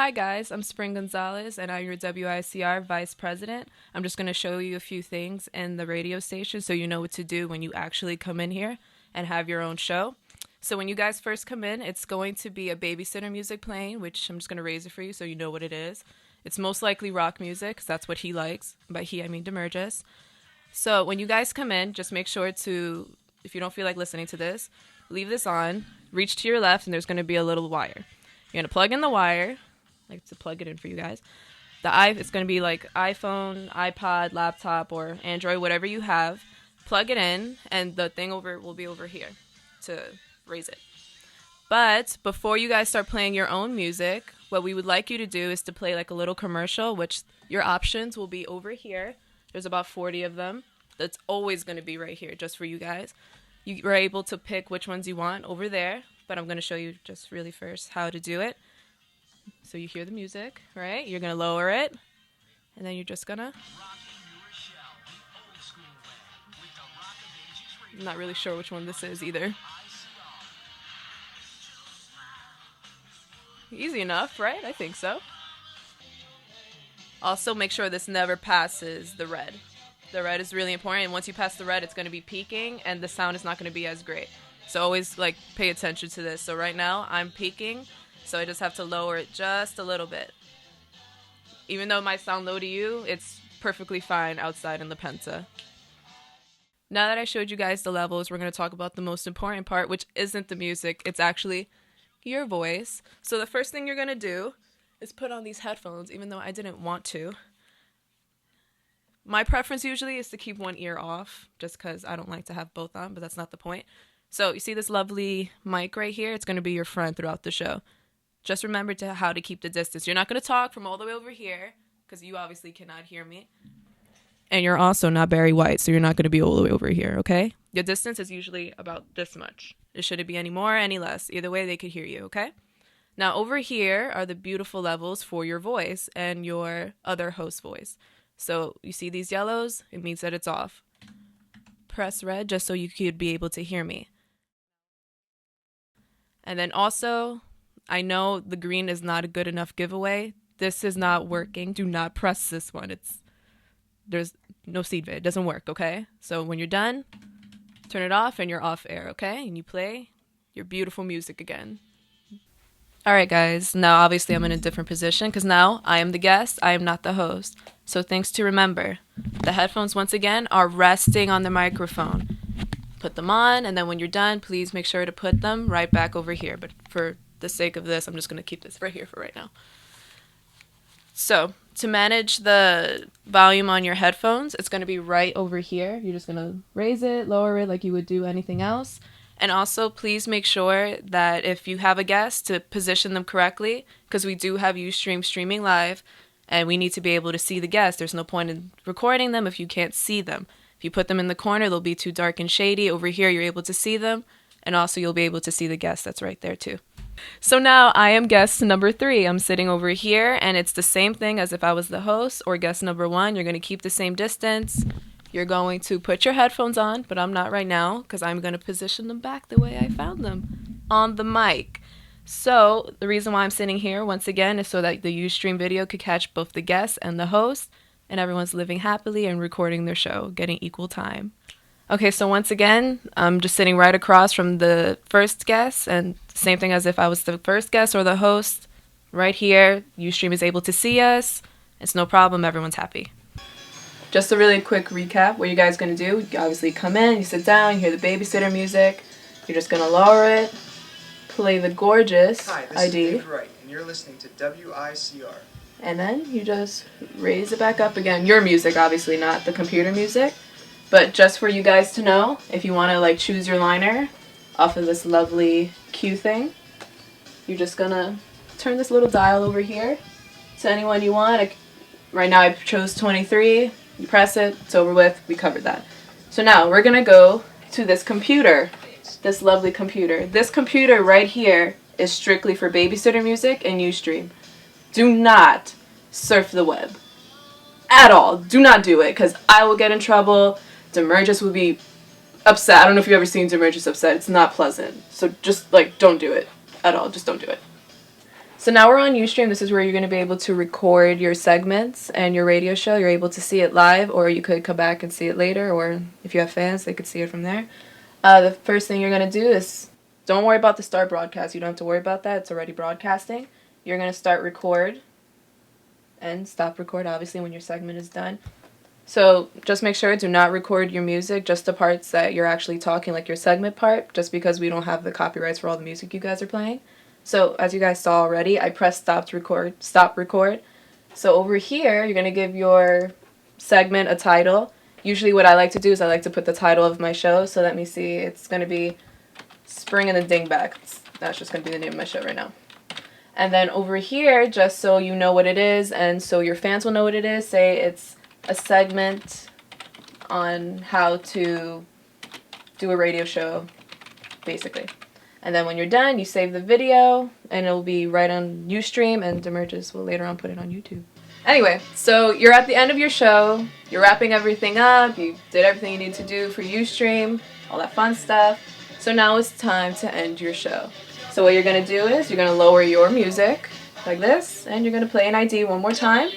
Hi guys, I'm Spring Gonzalez and I'm your WICR Vice President. I'm just going to show you a few things in the radio station so you know what to do when you actually come in here and have your own show. So when you guys first come in, it's going to be a babysitter music playing, which I'm just going to raise it for you so you know what it is. It's most likely rock music because that's what he likes. By he, I mean Demerges. So when you guys come in, just make sure to, if you don't feel like listening to this, leave this on, reach to your left, and there's going to be a little wire. You're going to plug in the wire. I like to plug it in for you guys. It's going to be like iPhone, iPod, laptop, or Android, whatever you have. Plug it in, and the thing will be over here to raise it. But before you guys start playing your own music, what we would like you to do is to play like a little commercial, which your options will be over here. There's about 40 of them. That's always going to be right here, just for you guys. You are able to pick which ones you want over there, but I'm going to show you just really first how to do it. So you hear the music, right? You're going to lower it, and then you're just going to... I'm not really sure which one this is either. Easy enough, right? I think so. Also, make sure this never passes the red. The red is really important, and once you pass the red, it's going to be peaking, and the sound is not going to be as great. So always, pay attention to this. So right now, I'm peaking, so I just have to lower it just a little bit. Even though it might sound low to you, it's perfectly fine outside in the Penta. Now that I showed you guys the levels, we're going to talk about the most important part, which isn't the music. It's actually your voice. So the first thing you're going to do is put on these headphones, even though I didn't want to. My preference usually is to keep one ear off, just because I don't like to have both on, but that's not the point. So you see this lovely mic right here? It's going to be your friend throughout the show. Just remember how to keep the distance. You're not going to talk from all the way over here, because you obviously cannot hear me. And you're also not Barry White, so you're not going to be all the way over here, okay? Your distance is usually about this much. It shouldn't be any more or any less. Either way, they could hear you, okay? Now, over here are the beautiful levels for your voice and your other host voice. So you see these yellows? It means that it's off. Press red just so you could be able to hear me. And then also, I know the green is not a good enough giveaway. This is not working. Do not press this one. There's no seed vid. It doesn't work, okay? So when you're done, turn it off and you're off air, okay? And you play your beautiful music again. All right, guys. Now, obviously, I'm in a different position because now I am the guest. I am not the host. So things to remember. The headphones, once again, are resting on the microphone. Put them on, and then when you're done, please make sure to put them right back over here. But for the sake of this, I'm just going to keep this right here for right now. So to manage the volume on your headphones, it's going to be right over here. You're just going to raise it, lower it like you would do anything else. And also, please make sure that if you have a guest, to position them correctly, because we do have Ustream streaming live, and we need to be able to see the guest. There's no point in recording them if you can't see them. If you put them in the corner, they'll be too dark and shady. Over here, you're able to see them, and also you'll be able to see the guest that's right there too. So now I am guest number 3. I'm sitting over here, and it's the same thing as if I was the host or guest number 1. You're going to keep the same distance. You're going to put your headphones on, but I'm not right now because I'm going to position them back the way I found them on the mic. So the reason why I'm sitting here, once again, is so that the Ustream video could catch both the guest and the host, and everyone's living happily and recording their show, getting equal time. Okay, so once again, I'm just sitting right across from the first guest, and same thing as if I was the first guest or the host. Right here, Ustream is able to see us. It's no problem. Everyone's happy. Just a really quick recap. What you guys going to do, you obviously come in, you sit down, you hear the babysitter music. You're just going to lower it, play the gorgeous Hi, this ID. is David Wright, and you're listening to WICR. And then you just raise it back up again. Your music, obviously, not the computer music. But just for you guys to know, if you want to choose your liner off of this lovely cue thing, you're just going to turn this little dial over here to anyone you want. Right now I chose 23. You press it, it's over with, we covered that. So now we're gonna go to this computer, this lovely computer. This computer right here is strictly for babysitter music and Ustream. Do not surf the web. At all. Do not do it, because I will get in trouble. Demerges will be upset. I don't know if you've ever seen Demerges upset. It's not pleasant. So just, don't do it at all. Just don't do it. So now we're on Ustream. This is where you're going to be able to record your segments and your radio show. You're able to see it live, or you could come back and see it later, or if you have fans, they could see it from there. The first thing you're going to do is, don't worry about the start broadcast. You don't have to worry about that. It's already broadcasting. You're going to start record and stop record, obviously, when your segment is done. So just make sure, do not record your music, just the parts that you're actually talking, like your segment part, just because we don't have the copyrights for all the music you guys are playing. So as you guys saw already, I pressed stop record. So over here, you're going to give your segment a title. Usually what I like to do is I like to put the title of my show. So let me see, it's going to be Spring and the Dingbats. That's just going to be the name of my show right now. And then over here, just so you know what it is and so your fans will know what it is, say it's a segment on how to do a radio show, basically. And then when you're done, you save the video, and it'll be right on Ustream, and Demerges will later on put it on YouTube. Anyway, so you're at the end of your show, you're wrapping everything up, you did everything you need to do for Ustream, all that fun stuff. So now it's time to end your show. So what you're going to do is you're going to lower your music, like this, and you're going to play an ID one more time.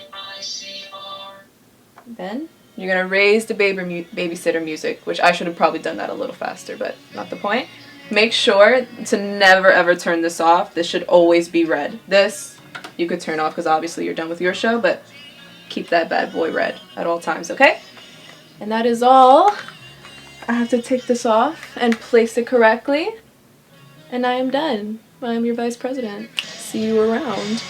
Then you're going to raise the babysitter music, which I should have probably done that a little faster, but not the point. Make sure to never ever turn this off. This should always be red. This you could turn off because obviously you're done with your show, but keep that bad boy red at all times, okay? And that is all. I have to take this off and place it correctly. And I am done. I am your vice president. See you around.